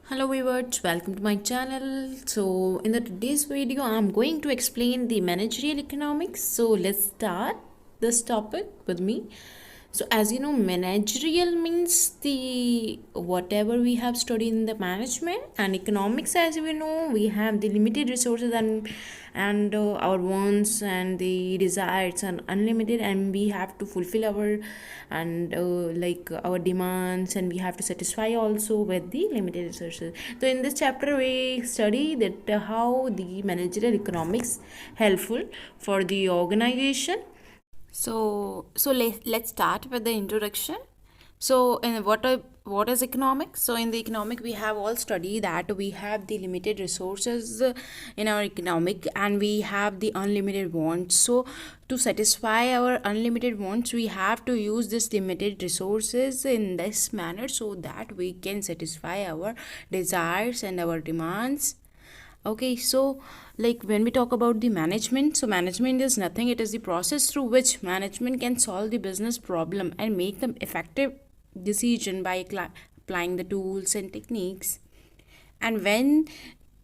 Hello viewers, welcome to my channel. So in the today's video I'm going to explain the managerial economics. So let's start this topic with me. So as you know, managerial means the whatever we have studied in the management, and economics, as we know, we have the limited resources and our wants and the desires are unlimited, and we have to fulfill our and like our demands, and we have to satisfy also with the limited resources. So in this chapter we study that how the managerial economics helpful for the organization. Let's start with the introduction. So, in what is economics? So, in the economic, we have all studied that we have the limited resources in our economic, and we have the unlimited wants. So, to satisfy our unlimited wants, we have to use this limited resources in this manner so that we can satisfy our desires and our demands. Okay, so like when we talk about the management, so management is nothing, it is the process through which management can solve the business problem and make them effective decision by applying the tools and techniques. And when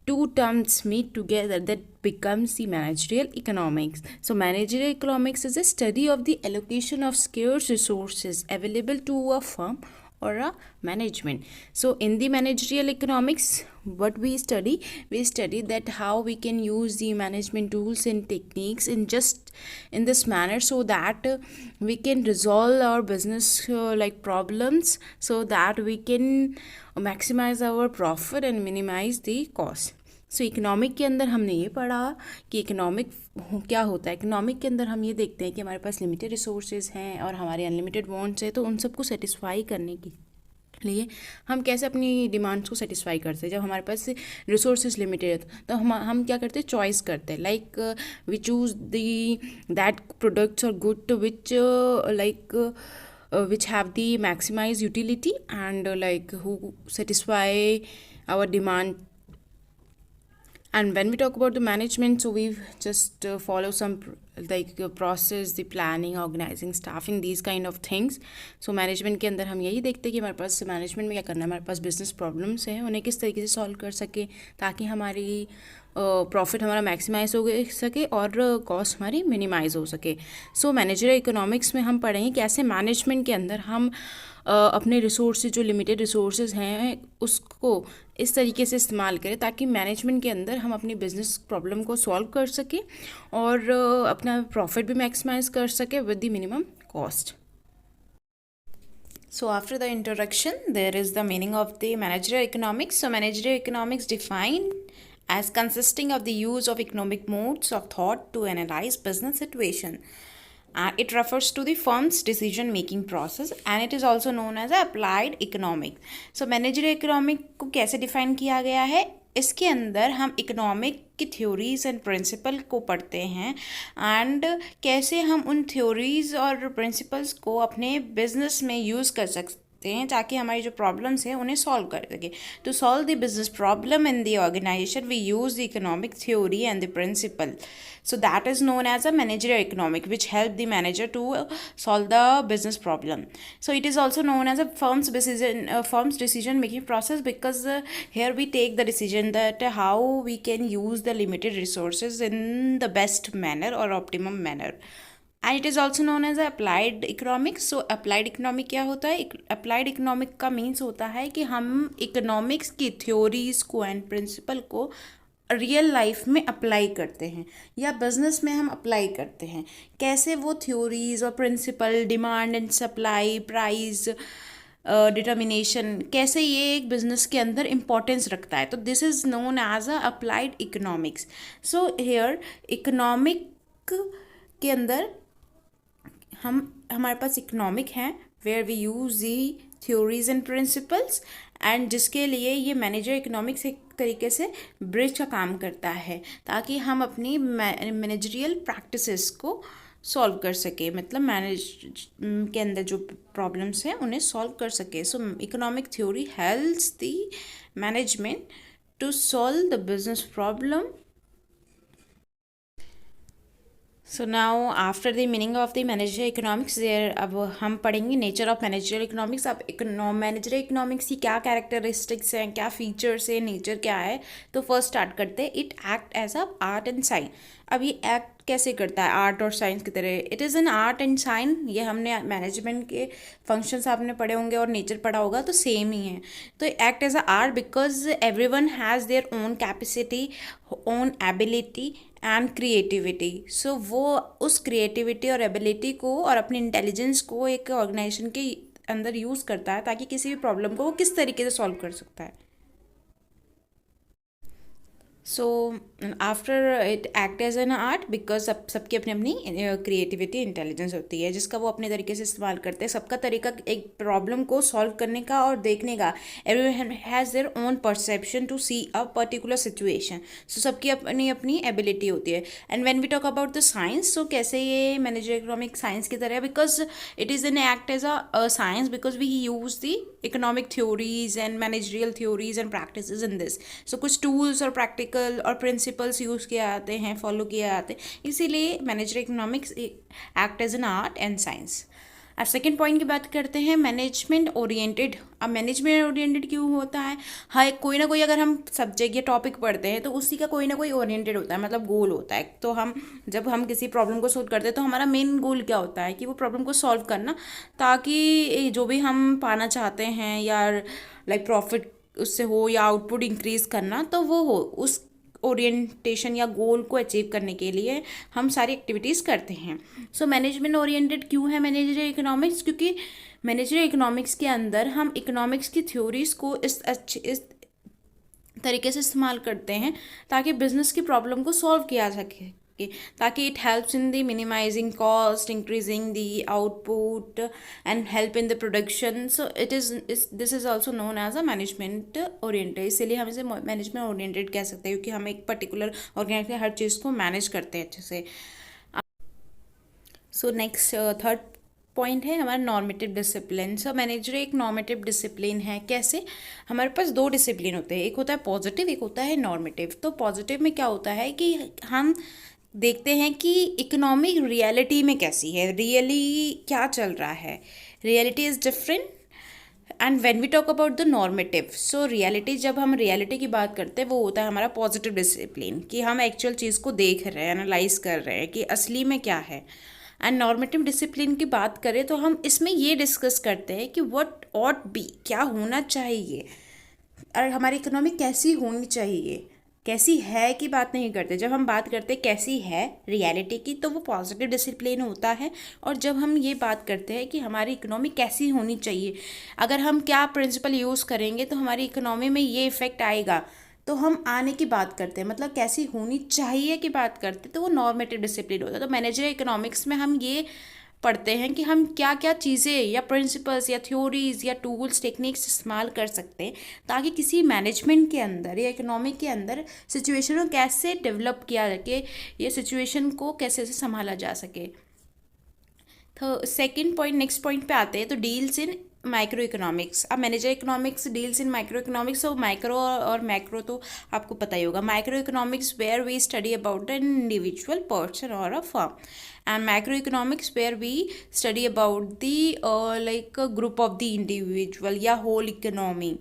two terms meet together, that becomes the managerial economics. So managerial economics is a study of the allocation of scarce resources available to a firm or a management. So in the managerial economics, what we study that how we can use the management tools and techniques in this manner so that we can resolve our business like problems, so that we can maximize our profit and minimize the cost. So economic के अंदर हमने ये पढ़ा कि economic क्या होता है. Economic के अंदर हम ये देखते हैं कि हमारे पास लिमिटेड रिसोर्सेज हैं और हमारे अनलिमिटेड वांट्स हैं, तो उन सबको सेटिस्फाई करने के लिए हम कैसे अपनी डिमांड्स को सेटिस्फाई करते हैं. जब हमारे पास रिसोर्सेज लिमिटेड है तो हम क्या करते हैं, चॉइस करते हैं. Like we choose the that products और good which like which have the maximized utility and like who satisfy our demand. And when we talk about the management, so we just follow some process, the planning, organizing, staffing, these kind of things. So management के अंदर हम यही देखते हैं कि हमारे पास management में क्या करना है, हमारे पास बिजनेस प्रॉब्लम्स हैं, उन्हें किस तरीके से सॉल्व कर सके ताकि हमारी प्रॉफिट हमारा मैक्सिमाइज हो सके और कॉस्ट हमारी मिनिमाइज हो सके. सो मैनेजरियल इकोनॉमिक्स में हम पढ़ेंगे कैसे मैनेजमेंट के अंदर हम अपने रिसोर्सेज जो लिमिटेड रिसोर्सेज हैं उसको इस तरीके से इस्तेमाल करें ताकि मैनेजमेंट के अंदर हम अपनी बिजनेस प्रॉब्लम को सॉल्व कर सकें और अपना प्रॉफिट भी मैक्सिमाइज कर सकें with the minimum cost. So after the introduction, there is the meaning of the managerial economics. So managerial economics defined as consisting of the use of economic modes of thought to analyze business situation. It refers to the firm's decision making process and it is also known as applied economics. So managerial economic को कैसे define किया गया है, इसके अंदर हम economic की theories and principal को पढ़ते हैं एंड कैसे हम उन थ्योरीज और प्रिंसिपल्स को अपने बिजनेस में यूज़ कर सकते हैं ताकि हमारी जो प्रॉब्लम्स हैं उन्हें सॉल्व कर सके. To solve the business problem in the organisation we use the economic theory and the principle. So that is known as a managerial economic, which help the manager to solve the business problem. So it is also known as a firm's decision making process because here we take the decision that how we can use the limited resources in the best manner or optimum manner. And it is also known as applied economics. So applied economic क्या होता है, applied economic का means होता है कि हम economics की theories को एंड प्रिंसिपल को रियल लाइफ में अप्लाई करते हैं या बिजनेस में हम अप्लाई करते हैं. कैसे वो थ्योरीज और principle, demand and supply, price determination, कैसे ये एक बिजनेस के अंदर इम्पोर्टेंस रखता है. तो this is known as a applied economics. So here economic के अंदर हमारे पास इकोनॉमिक हैं where we use the theories and principles and जिसके लिए ये मैनेजर इकोनॉमिक्स एक तरीके से ब्रिज का काम करता है ताकि हम अपनी मैनेजरियल प्रैक्टिसेस को सॉल्व कर सके, मतलब मैनेज के अंदर जो प्रॉब्लम्स हैं उन्हें सॉल्व कर सके. So economic theory helps the management to solve the business problem. So now after the meaning of the manager economics there, अब हम पढ़ेंगे नेचर ऑफ मैनेजर इकोनॉमिक्स। अब मैनेजर इकोनॉमिक्स की क्या कैरेक्टरिस्टिक्स हैं, क्या फीचर्स है, नेचर क्या है। तो फर्स्ट स्टार्ट करते हैं, it act as a art and science. अब ये एक्ट कैसे करता है आर्ट और साइंस की तरह? It is N art and science. ये हमने मैनेजमेंट के फंक्शंस आपने पढ़े होंगे और नेचर पढ़ा होगा, तो सेम ही है। तो act as a art because everyone has their own capacity, own ability and creativity. So वो उस क्रिएटिविटी और एबिलिटी को और अपनी इंटेलिजेंस को एक ऑर्गेनाइजेशन के अंदर यूज़ करता है ताकि किसी भी प्रॉब्लम को वो किस तरीके से सॉल्व कर सकता है। So after it act as an art because सबकी अपनी अपनी क्रिएटिविटी इंटेलिजेंस होती है जिसका वो अपने तरीके से इस्तेमाल करते हैं। सबका तरीका एक प्रॉब्लम को सॉल्व करने का और देखने का, everyone has their own perception to see a particular situation. So सबकी अपनी अपनी एबिलिटी होती है। And when we talk about the science, so कैसे ये मैनेजर इकोनॉमिक साइंस की तरह है because it is an act as a science because we use the economic theories and managerial theories and practices in this. So कुछ tools और practical और principles use किए जाते हैं, फॉलो किए जाते हैं, इसीलिए manager economics act as an art and science. अब सेकेंड पॉइंट की बात करते हैं, मैनेजमेंट ओरिएंटेड। अब मैनेजमेंट ओरिएंटेड क्यों होता है? हाँ, कोई ना कोई अगर हम सब्जेक्ट या टॉपिक पढ़ते हैं तो उसी का कोई ना कोई ओरिएंटेड होता है, मतलब गोल होता है। तो हम जब हम किसी प्रॉब्लम को सोल्व करते हैं तो हमारा मेन गोल क्या होता है कि वो प्रॉब्लम को सॉल्व करना, ताकि जो भी हम पाना चाहते हैं या लाइक प्रॉफिट उससे हो या आउटपुट इंक्रीज करना, तो वो हो उस ओरिएंटेशन या गोल को अचीव करने के लिए हम सारी एक्टिविटीज़ करते हैं। सो मैनेजमेंट ओरिएंटेड क्यों है मैनेजर इकोनॉमिक्स? क्योंकि मैनेजर इकोनॉमिक्स के अंदर हम इकोनॉमिक्स की थ्योरीज को इस तरीके से इस्तेमाल करते हैं ताकि बिजनेस की प्रॉब्लम को सॉल्व किया जा सके, ताकि it helps in the minimising cost, increasing the output and help in the production. So it is this is also known as a management oriented. इसीलिए हम इसे मैनेजमेंट ओरिएंटेड कह सकते हैं क्योंकि हम एक पर्टिकुलर ऑर्गेनाइजेशन हर चीज़ को मैनेज करते हैं अच्छे से। सो नेक्स्ट थर्ड पॉइंट है हमारा नॉर्मेटिव डिसिप्लिन। सो मैनेजर एक नॉर्मेटिव डिसिप्लिन है। कैसे? हमारे पास दो डिसिप्लिन होते हैं, एक होता है पॉजिटिव, एक होता है नॉर्मेटिव। तो पॉजिटिव में क्या होता है कि हम देखते हैं कि इकोनॉमिक रियलिटी में कैसी है, रियली क्या चल रहा है, reality is different. And when we talk about the normative, so reality, जब हम रियलिटी की बात करते हैं वो होता है हमारा पॉजिटिव डिसिप्लिन, कि हम एक्चुअल चीज़ को देख रहे हैं, एनालाइज कर रहे हैं कि असली में क्या है। एंड नॉर्मेटिव डिसिप्लिन की बात करें तो हम इसमें ये डिस्कस करते हैं कि व्हाट ऑट बी, क्या होना चाहिए, और हमारी इकोनॉमी कैसी होनी चाहिए। कैसी है की बात नहीं करते। जब हम बात करते हैं कैसी है रियलिटी की, तो वो पॉजिटिव डिसिप्लिन होता है। और जब हम ये बात करते हैं कि हमारी इकोनॉमी कैसी होनी चाहिए, अगर हम क्या प्रिंसिपल यूज़ करेंगे तो हमारी इकोनॉमी में ये इफ़ेक्ट आएगा, तो हम आने की बात करते हैं, मतलब कैसी होनी चाहिए की बात करते हैं, तो वो नॉर्मेटिव डिसिप्लिन होता है। तो मैनेजर इकोनॉमिक्स में हम ये पढ़ते हैं कि हम क्या क्या चीज़ें या प्रिंसिपल्स या थ्योरीज या टूल्स टेक्निक्स इस्तेमाल कर सकते हैं ताकि किसी मैनेजमेंट के अंदर या इकोनॉमी के अंदर सिचुएशन को कैसे डेवलप किया जाके, ये सिचुएशन को कैसे से संभाला जा सके। तो सेकंड पॉइंट, नेक्स्ट पॉइंट पे आते हैं, तो डील्स इन माइक्रो इकोनॉमिक्स। अब manager economics deals in micro economics. तो माइक्रो और मैक्रो तो आपको पता ही होगा। Micro economics where we study about an individual person और a firm, and macro economics where we study about the like group of the individual या whole economy.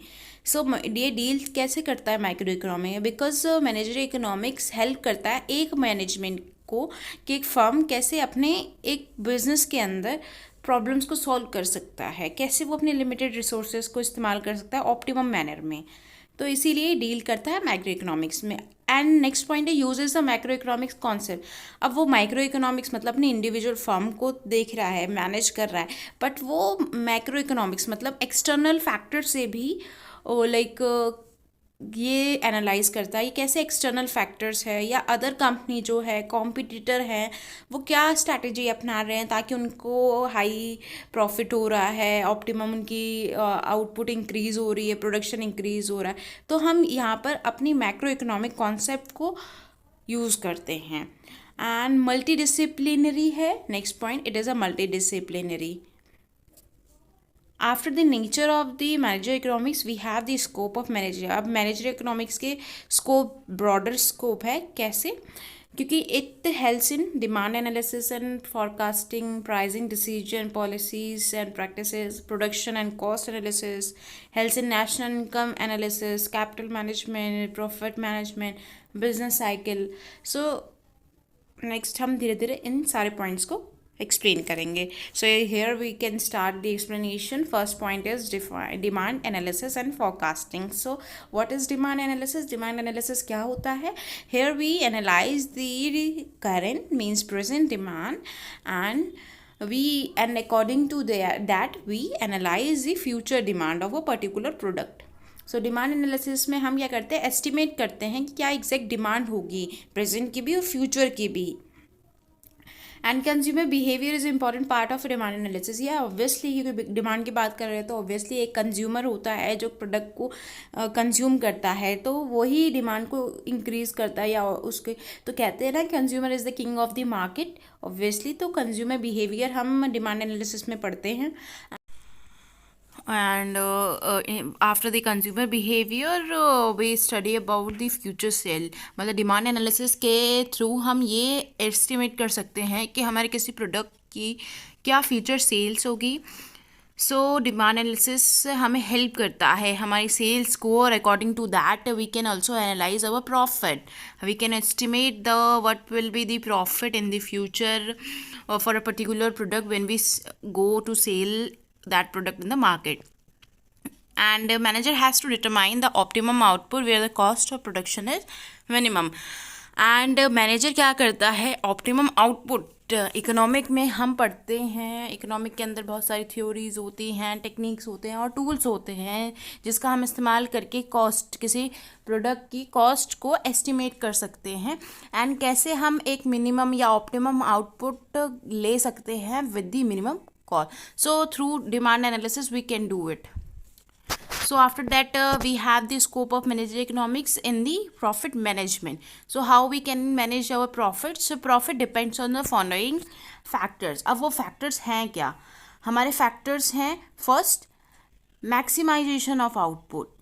So ये डील कैसे करता है micro economy? Because manager economics help करता है एक management को कि एक फर्म कैसे अपने एक बिजनेस के अंदर प्रॉब्लम्स को सॉल्व कर सकता है, कैसे वो अपने लिमिटेड रिसोर्सेज को इस्तेमाल कर सकता है ऑप्टिमम मैनर में। तो इसीलिए डील करता है मैक्रो इकोनॉमिक्स में। एंड नेक्स्ट पॉइंट है uses the macro economics concept. अब वो माइक्रो इकोनॉमिक्स मतलब अपनी इंडिविजुअल फर्म को देख रहा है, मैनेज कर रहा है, बट वो मैक्रो इकोनॉमिक्स मतलब एक्सटर्नल फैक्टर से भी लाइक ये एनालाइज करता है, ये कैसे एक्सटर्नल फैक्टर्स है या अदर कंपनी जो है कॉम्पिटिटर है वो क्या स्ट्रैटेजी अपना रहे हैं ताकि उनको हाई प्रॉफिट हो रहा है, ऑप्टिमम उनकी आउटपुट इंक्रीज हो रही है, प्रोडक्शन इंक्रीज हो रहा है। तो हम यहाँ पर अपनी मैक्रो इकोनॉमिक कॉन्सेप्ट को यूज़ करते हैं। एंड मल्टी डिसिप्लिनरी है next point, it is a multidisciplinary. After the nature of the manager economics we have the scope of manager. अब मैनेजर इकोनॉमिक्स के स्कोप ब्रॉडर स्कोप है। कैसे? क्योंकि it helps in demand analysis and forecasting, pricing decision, policies and practices, production and cost analysis, helps in national income analysis, capital management, profit management, business cycle. So next हम धीरे धीरे इन सारे points को explain करेंगे. So here we can start the explanation. First point is demand analysis and forecasting. So what is demand analysis? Demand analysis क्या होता है? Here we analyse the current means present demand and according to that we analyze the future demand of a particular product. So demand analysis में हम क्या करते हैं? Estimate करते हैं कि क्या एग्जैक्ट डिमांड होगी प्रेजेंट की भी और फ्यूचर की भी. And consumer behaviour is important part of demand analysis. या ऑब्वियसली क्योंकि डिमांड की बात कर रहे हैं तो ऑब्वियसली एक कंज्यूमर होता है जो प्रोडक्ट को कंज्यूम करता है, तो वही डिमांड को इंक्रीज करता है या उसके. तो कहते हैं ना consumer is the king of the market. Obviously तो कंज्यूमर बिहेवियर हम डिमांड एनालिसिस में पढ़ते हैं. And after the consumer behavior we study about the future sale. मतलब डिमांड एनालिसिस के थ्रू हम ये एस्टिमेट कर सकते हैं कि हमारे किसी प्रोडक्ट की क्या फ्यूचर सेल्स होगी. सो डिमांड एनालिसिस हमें हेल्प करता है हमारी सेल्स को, और according to that we can also analyse our profit. We can estimate the what will be the profit in the future for a particular product when we go to sell that product in the market. And manager has to determine the optimum output where the cost of production is minimum. And manager क्या करता है? optimum output. Economic में हम पढ़ते हैं, economic के अंदर बहुत सारी थ्योरीज होती हैं, टेक्निक्स होते हैं और टूल्स होते हैं जिसका हम इस्तेमाल करके कॉस्ट, किसी प्रोडक्ट की कॉस्ट को एस्टिमेट कर सकते हैं. एंड कैसे हम एक मिनिमम या ऑप्टिमम आउटपुट ले सकते हैं with the minimum cost. So through demand analysis we can do it. So after that we have the scope of managerial economics in the profit management. So how we can manage our profit? So profit depends on the following factors. अब वो factors हैं क्या? हमारे factors हैं first maximization of output.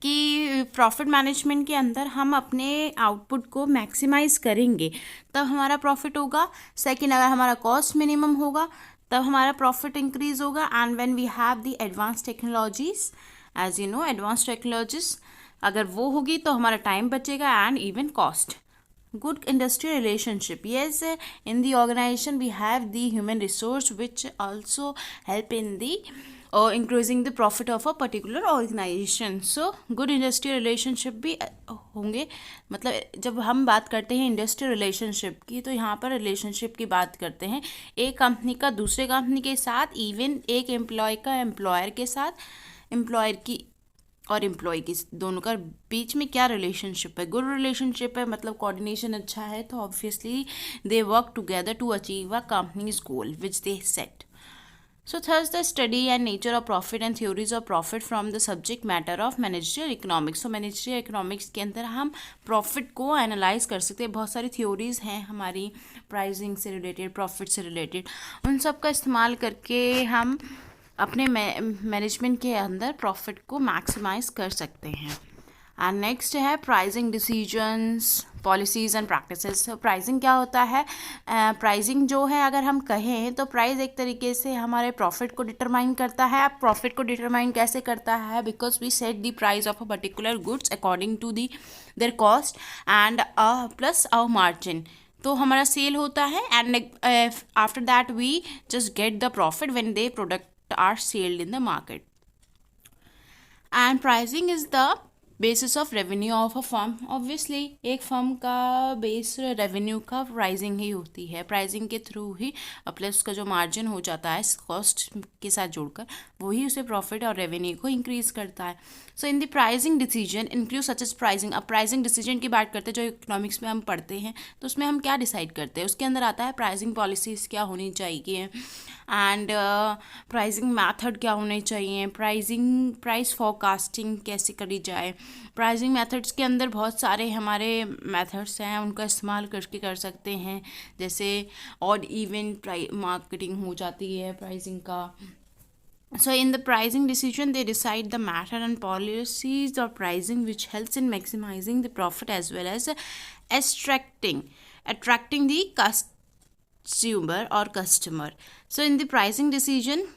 कि profit management के अंदर हम अपने आउटपुट को मैक्सिमाइज करेंगे तब हमारा प्रॉफिट होगा. सेकंड, अगर हमारा कॉस्ट मिनिमम होगा तब हमारा प्रॉफिट इंक्रीज होगा. And when we have the advance technologies, as you know advance technologies अगर वो होगी तो हमारा टाइम बचेगा and even cost. Good industrial relationship. Yes, in the organization we have the human resource which also help in the increasing the profit of a particular organization. So good industrial relationship भी होंगे. मतलब जब हम बात करते हैं industrial relationship की तो यहाँ पर रिलेशनशिप की बात करते हैं एक कंपनी का दूसरे कंपनी के साथ, इवन एक एम्प्लॉय का एम्प्लॉयर के साथ, एम्प्लॉयर की और एम्प्लॉय की दोनों का बीच में क्या रिलेशनशिप है. गुड रिलेशनशिप है मतलब कोऑर्डिनेशन अच्छा है तो obviously they work together to achieve a company's goal which they set. So thus the study and nature of profit and theories of profit from the subject matter of managerial economics. So managerial economics के अंदर हम profit को analyze कर सकते हैं. बहुत सारी theories हैं हमारी pricing से related, profit से related, उन सब का इस्तेमाल करके हम अपने मैनेजमेंट के अंदर प्रॉफिट को मैक्सिमाइज कर सकते हैं. एंड नेक्स्ट है pricing decisions, policies and practices. Pricing क्या होता है? प्राइसिंग जो है अगर हम कहें तो प्राइस एक तरीके से हमारे प्रॉफिट को डिटरमाइन करता है. अब प्रॉफिट को डिटरमाइन कैसे करता है? Because we set the price of a particular goods according to the their cost and plus our margin. तो हमारा सेल होता है and after that we just get the profit when the product are sold in the market. And pricing is the basis of revenue of a firm. Obviously एक firm का base revenue का pricing ही होती है. Pricing के through ही plus उसका जो margin हो जाता है कॉस्ट के साथ जोड़कर वही उसे प्रॉफिट और रेवेन्यू को इंक्रीज करता है. So in the pricing decision include such as pricing. अब प्राइसिंग डिसीजन की बात करते हैं जो इकोनॉमिक्स में हम पढ़ते हैं तो उसमें हम क्या डिसाइड करते हैं? उसके अंदर आता है प्राइसिंग पॉलिसीज़ क्या होनी चाहिए एंड प्राइसिंग मैथड क्या होने चाहिए, प्राइस फोरकास्टिंग कैसे करी जाए. प्राइसिंग मेथड्स के अंदर बहुत सारे हमारे मेथड्स हैं उनका इस्तेमाल करके कर सकते हैं. जैसे ऑड इवन मार्केटिंग हो जाती है प्राइसिंग का, So in the pricing decision, they decide the matter and policies or pricing which helps in maximizing the profit as well as attracting the consumer or customer. So in the pricing decision,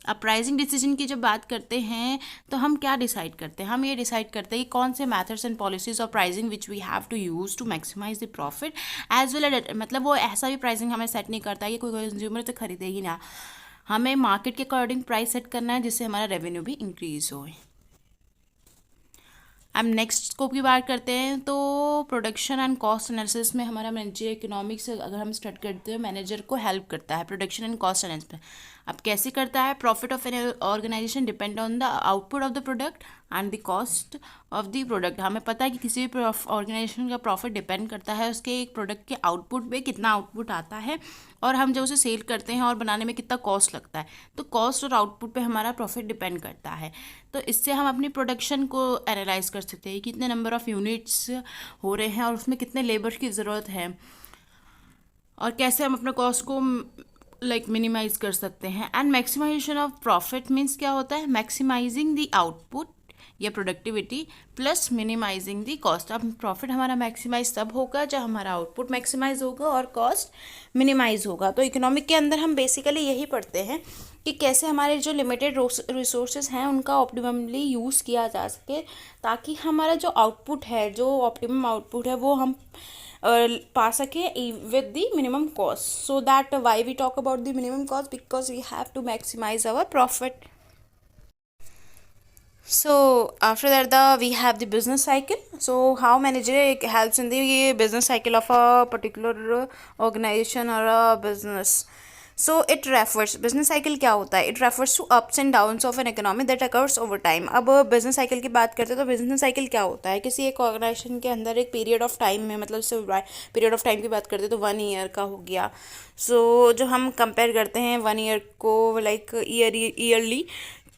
अब pricing decision की जब बात करते हैं तो हम क्या decide करते हैं, हम ये डिसाइड करते हैं कि कौन से methods and policies of pricing which we have to use to maximise the profit as well as, मतलब वो ऐसा भी प्राइसिंग हमें सेट नहीं करता है कि कोई कंज्यूमर तो खरीदे ही ना, हमें मार्केट के अकॉर्डिंग प्राइस सेट करना है जिससे हमारा रेवेन्यू भी इंक्रीज हो। अब नेक्स्ट स्कोप की बात करते हैं तो प्रोडक्शन एंड कॉस्ट एनालिसिस में हमारा मैनेजर इकोनॉमिक्स अगर हम स्टार्ट करते हैं, मैनेजर को हेल्प करता है प्रोडक्शन एंड कॉस्ट एनालिसिस में। अब कैसे करता है, profit of an organisation depend on the output of the product and the cost of the product. हमें पता है कि किसी भी ऑर्गेनाइजेशन का प्रॉफिट डिपेंड करता है उसके एक प्रोडक्ट के आउटपुट पे, कितना आउटपुट आता है और हम जब उसे सेल करते हैं और बनाने में कितना कॉस्ट लगता है, तो कॉस्ट और आउटपुट पे हमारा प्रॉफिट डिपेंड करता है। तो इससे हम अपनी प्रोडक्शन को एनालाइज कर सकते हैं, कितने नंबर ऑफ़ यूनिट्स हो रहे हैं और उसमें कितने लेबर की ज़रूरत है और कैसे हम अपने कॉस्ट को मिनिमाइज कर सकते हैं। And maximisation of profit means क्या होता है, मैक्सिमाइजिंग द आउटपुट या productivity plus minimising the cost. अब प्रॉफिट हमारा मैक्सिमाइज तब होगा जब हमारा आउटपुट मैक्सिमाइज होगा और कॉस्ट मिनिमाइज होगा। तो इकोनॉमिक के अंदर हम बेसिकली यही पढ़ते हैं कि कैसे हमारे जो लिमिटेड रिसोर्सेज हैं उनका ऑप्टिममली यूज़ किया जा सके, ताकि हमारा जो आउटपुट है, जो ऑप्टिमम आउटपुट है, वो हम पा सके with the minimum cost. So that why we talk about the minimum cost, because we have to maximise our profit. So after that we have the business cycle. So how manager helps in the business cycle of a particular organization or a business. So it refers, business cycle क्या होता है, it refers to ups and downs of an economy that occurs over time. अब business cycle की बात करते हैं तो business cycle क्या होता है, किसी एक ऑर्गेनाइजेशन के अंदर एक पीरियड ऑफ टाइम में, मतलब से पीरियड ऑफ टाइम की बात करते हैं तो 1 ईयर का हो गया। सो जो हम कंपेयर करते हैं 1 ईयर को लाइक ईयरली,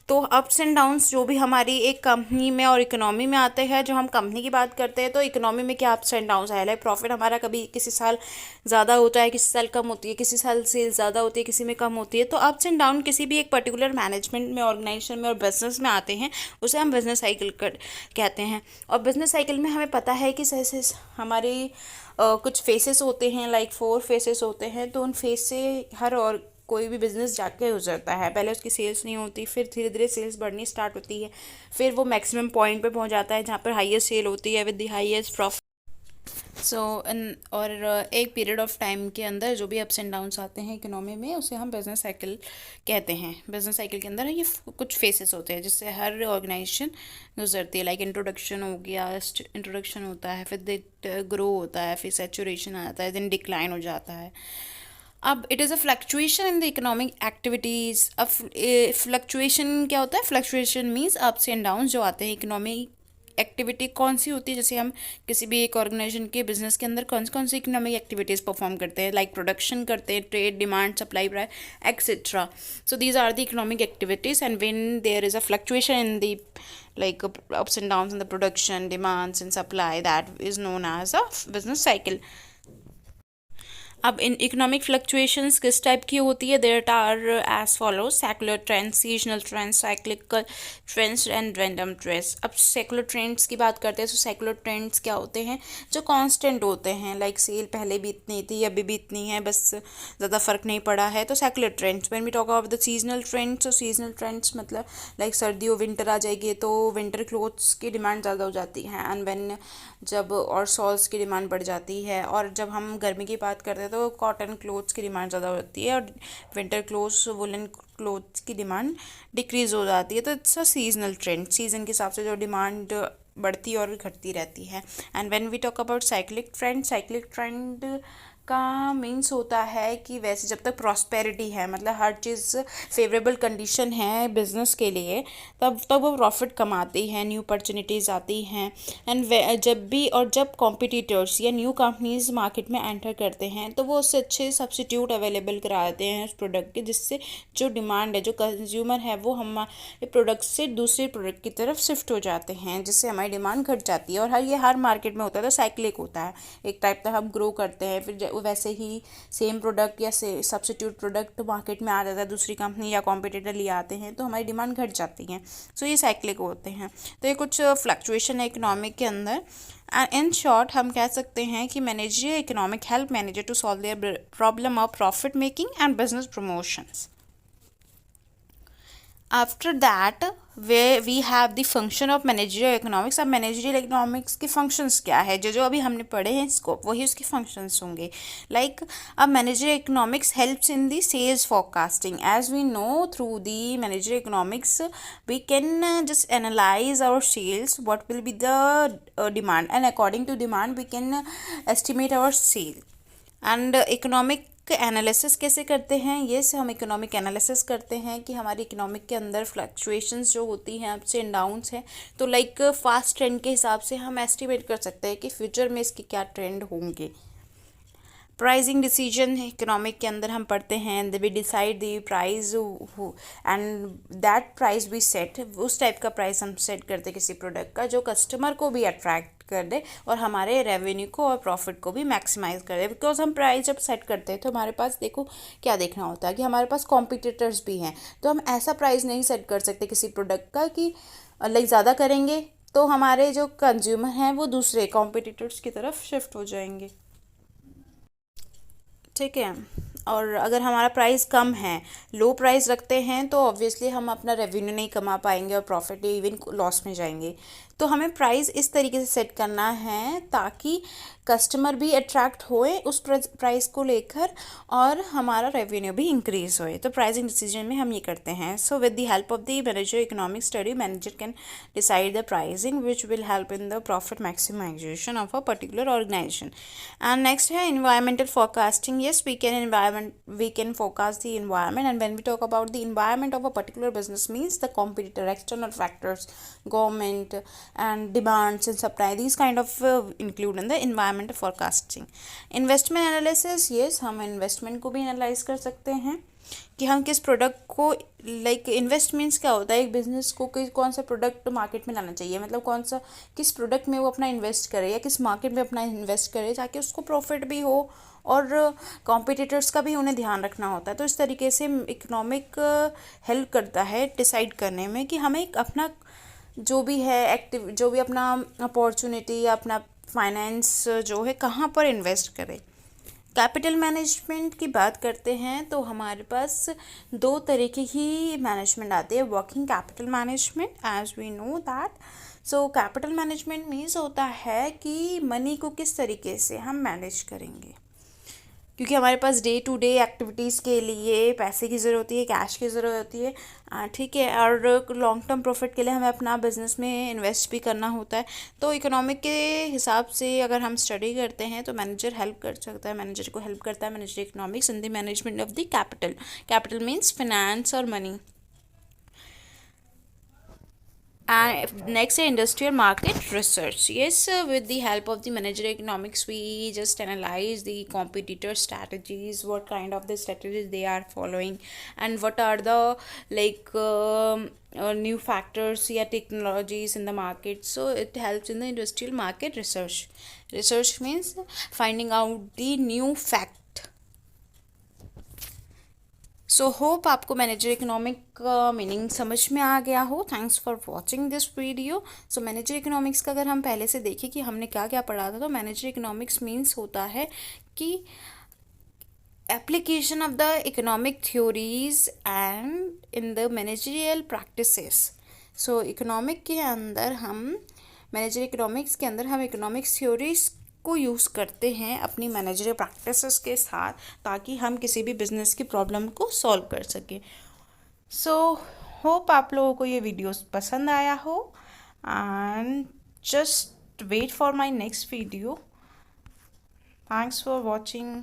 तो अप्स एंड डाउन्स जो भी हमारी एक कंपनी में और इकोनॉमी में आते हैं, जो हम कंपनी की बात करते हैं तो इकोनॉमी में क्या अप्स एंड डाउन्स है, लाइक प्रॉफिट हमारा कभी किसी साल ज़्यादा होता है, किसी साल कम होती है, किसी साल सेल ज़्यादा होती है, किसी में कम होती है। तो अप्स एंड डाउन किसी भी एक पर्टिकुलर मैनेजमेंट में, ऑर्गेनाइजेशन में और बिजनेस में आते हैं, उसे हम बिजनेस साइकिल कहते हैं। और बिजनेस साइकिल में हमें पता है कि हमारे कुछ फेसेस होते हैं, लाइक 4 फेसेस होते हैं। तो उन फेस से हर और कोई भी बिज़नेस जाके गुजरता है, पहले उसकी सेल्स नहीं होती, फिर धीरे धीरे सेल्स बढ़नी स्टार्ट होती है, फिर वो मैक्सिमम पॉइंट पे पहुंच जाता है जहाँ पर हाईएस्ट सेल होती है विद द हाईएस्ट प्रॉफिट। सो और एक पीरियड ऑफ टाइम के अंदर जो भी अप्स एंड डाउन्स आते हैं इकोनॉमी में, उसे हम बिजनेस साइकिल कहते हैं। बिजनेस साइकिल के अंदर ये कुछ फेसेस होते हैं जिससे हर ऑर्गेनाइजेशन गुजरती है, लाइक इंट्रोडक्शन हो गया, इंट्रोडक्शन होता है, फिर ग्रो होता है, फिर सेचुरेशन आता है, देन डिक्लाइन हो जाता है। अब it is a fluctuation in the economic activities. अब फ्लक्चुएशन क्या होता है, fluctuation means ups and down जो आते हैं। इकोनॉमिक एक्टिविटी कौन सी होती है, जैसे हम किसी भी एक ऑर्गेनाइजेशन के बिजनेस के अंदर कौन कौन सी इकोनॉमिक एक्टिविटीज़ परफॉर्म करते हैं, लाइक प्रोडक्शन करते हैं, trade, demand, supply, price, etcetera. So these are the economic activities and when there is a fluctuation in the like ups and downs in the production, demands and supply, that is known as a business cycle. अब इन economic fluctuations किस type की होती है, there are as follows, secular trends, seasonal trends, cyclical trends and random trends. अब secular trends की बात करते हैं तो सेकुलर ट्रेंड्स क्या होते हैं, जो कांस्टेंट होते हैं, लाइक सेल पहले भी इतनी थी, अभी भी इतनी है, बस ज़्यादा फर्क नहीं पड़ा है, तो secular trends. When we talk about the seasonal trends, तो सीजनल ट्रेंड्स मतलब लाइक सर्दियों विंटर आ जाएगी तो विंटर क्लोथ्स की डिमांड ज़्यादा हो जाती है, एंड व्हेन जब और शॉल्स की डिमांड बढ़ जाती है, और जब हम गर्मी की बात करते हैं तो कॉटन क्लोथ्स की डिमांड ज़्यादा होती है, और विंटर क्लोथ्स, वुलन क्लोथ्स की डिमांड डिक्रीज़ हो जाती है। तो it's a seasonal trend, season के हिसाब से जो डिमांड बढ़ती और घटती रहती है। And when we talk about cyclic trend, cyclic trend का मीन्स होता है कि वैसे जब तक प्रॉस्पेरिटी है, मतलब हर चीज़ फेवरेबल कंडीशन है बिजनेस के लिए, तब वो प्रॉफिट कमाती है, न्यू अपॉर्चुनिटीज़ आती हैं। एंड जब कॉम्पिटिटर्स या न्यू कंपनीज मार्केट में एंटर करते हैं तो वो उससे अच्छे सब्स्टिट्यूट अवेलेबल कराते हैं उस प्रोडक्ट के, जिससे जो डिमांड है, जो कंज्यूमर है, वो हमारे प्रोडक्ट से दूसरे प्रोडक्ट की तरफ शिफ्ट हो जाते हैं, जिससे हमारी डिमांड घट जाती है। और ये हर मार्केट में होता है, तो साइक्लिक होता है, एक टाइप का हम ग्रो करते हैं, फिर वैसे ही सेम प्रोडक्ट या सब्स्टिट्यूट प्रोडक्ट मार्केट में आ जाता है, दूसरी कंपनी या कॉम्पिटिटर ले आते हैं, तो हमारी डिमांड घट जाती है। सो ये साइक्लिक होते हैं। तो ये कुछ फ्लक्चुएशन है इकोनॉमिक के अंदर। एंड इन शॉर्ट हम कह सकते हैं कि managerial economic help manager to solve their problem of profit making and business promotions. After that we have the function of managerial economics. अब मैनेजरियल इकोनॉमिक्स के फंक्शंस क्या है, जो अभी हमने पढ़े हैं स्कोप, वही उसके फंक्शंस होंगे। लाइक अब managerial economics helps in the sales forecasting. As we know through the managerial economics we can just analyse our sales, what will be the demand, and according to demand we can estimate our sale. And economic analysis कैसे करते हैं, ये से हम economic analysis करते हैं कि हमारी इकोनॉमिक के अंदर फ्लक्चुएशंस जो होती हैं, अप्स एंड डाउन्स हैं, तो लाइक फास्ट ट्रेंड के हिसाब से हम एस्टिमेट कर सकते हैं कि फ्यूचर में इसके क्या ट्रेंड होंगे। प्राइसिंग डिसीजन इकोनॉमिक के अंदर हम पढ़ते हैं, we decide the price and that price we set, उस टाइप का प्राइस हम सेट करते हैं किसी प्रोडक्ट का जो कस्टमर को भी अट्रैक्ट कर दे और हमारे रेवेन्यू को और प्रॉफिट को भी मैक्सिमाइज कर दे। बिकॉज हम प्राइस जब सेट करते हैं तो हमारे पास देखो क्या देखना होता है कि हमारे पास कॉम्पिटिटर्स भी हैं, तो हम ऐसा प्राइस नहीं सेट कर सकते किसी प्रोडक्ट का कि लाइक ज़्यादा करेंगे तो हमारे जो कंज्यूमर हैं वो दूसरे कॉम्पिटिटर्स की तरफ शिफ्ट हो जाएंगे। ठीक है। और अगर हमारा प्राइस कम है, लो प्राइस रखते हैं, तो ऑब्वियसली हम अपना रेवेन्यू नहीं कमा पाएंगे और प्रॉफिट इवन लॉस में जाएंगे। तो हमें प्राइस इस तरीके से सेट करना है ताकि कस्टमर भी अट्रैक्ट होए उस प्राइस को लेकर और हमारा रेवेन्यू भी इंक्रीज होए। तो प्राइसिंग डिसीजन में हम ये करते हैं। So with the help of the manager economic study, manager can decide the pricing which will help in the profit maximisation of a particular organisation. And next है environmental forecasting. Yes, we can forecast the environment, and when we talk about the environment of a particular business means the competitor, external factors, government and demands and supply, these kind of include in the environmental forecasting. Investment analysis, yes, हम investment को भी analyze कर सकते हैं कि हम किस product को लाइक इन्वेस्ट मीन्स क्या होता है, एक बिजनेस को कौन सा प्रोडक्ट मार्केट में लाना चाहिए, मतलब कौन सा किस प्रोडक्ट में वो अपना इन्वेस्ट करे या किस मार्केट में अपना इन्वेस्ट करे ताकि उसको प्रॉफिट भी हो और कॉम्पिटिटर्स का भी उन्हें ध्यान रखना होता है। तो इस तरीके से इकोनॉमिक हेल्प करता है डिसाइड करने में कि हमें अपना जो भी है एक्टिव, जो भी अपना अपॉर्चुनिटी या अपना फाइनेंस जो है कहाँ पर इन्वेस्ट करें। कैपिटल मैनेजमेंट की बात करते हैं तो हमारे पास दो तरीके की मैनेजमेंट आती है, working capital management, as we know that. So capital management means होता है कि मनी को किस तरीके से हम मैनेज करेंगे, क्योंकि हमारे पास डे टू डे एक्टिविटीज़ के लिए पैसे की ज़रूरत होती है, कैश की ज़रूरत होती है, ठीक है, और लॉन्ग टर्म प्रॉफिट के लिए हमें अपना बिजनेस में इन्वेस्ट भी करना होता है। तो इकोनॉमिक के हिसाब से अगर हम स्टडी करते हैं तो मैनेजर हेल्प कर सकता है, मैनेजर को हेल्प करता है manager economics in the management of the capital. Capital means finance और money. And next, industrial market research. Yes, with the help of the managerial economics, we just analyze the competitor strategies, what kind of the strategies they are following, and what are the like new factors or technologies in the market. So it helps in the industrial market research. Research means finding out the new fact. So hope आपको manager economic का meaning समझ में आ गया हो। Thanks for watching this video. So manager economics का अगर हम पहले से देखें कि हमने क्या क्या पढ़ा था, तो मैनेजर इकोनॉमिक्स मीन्स होता है कि application of the economic theories and in the managerial practices. So economic के अंदर हम मैनेजर इकोनॉमिक्स के अंदर हम इकोनॉमिक्स थ्योरीज को यूज़ करते हैं अपनी मैनेजरियल प्रैक्टिसेस के साथ ताकि हम किसी भी बिजनेस की प्रॉब्लम को सॉल्व कर सकें। सो होप आप लोगों को ये वीडियो पसंद आया हो and just wait for my next video. Thanks for watching.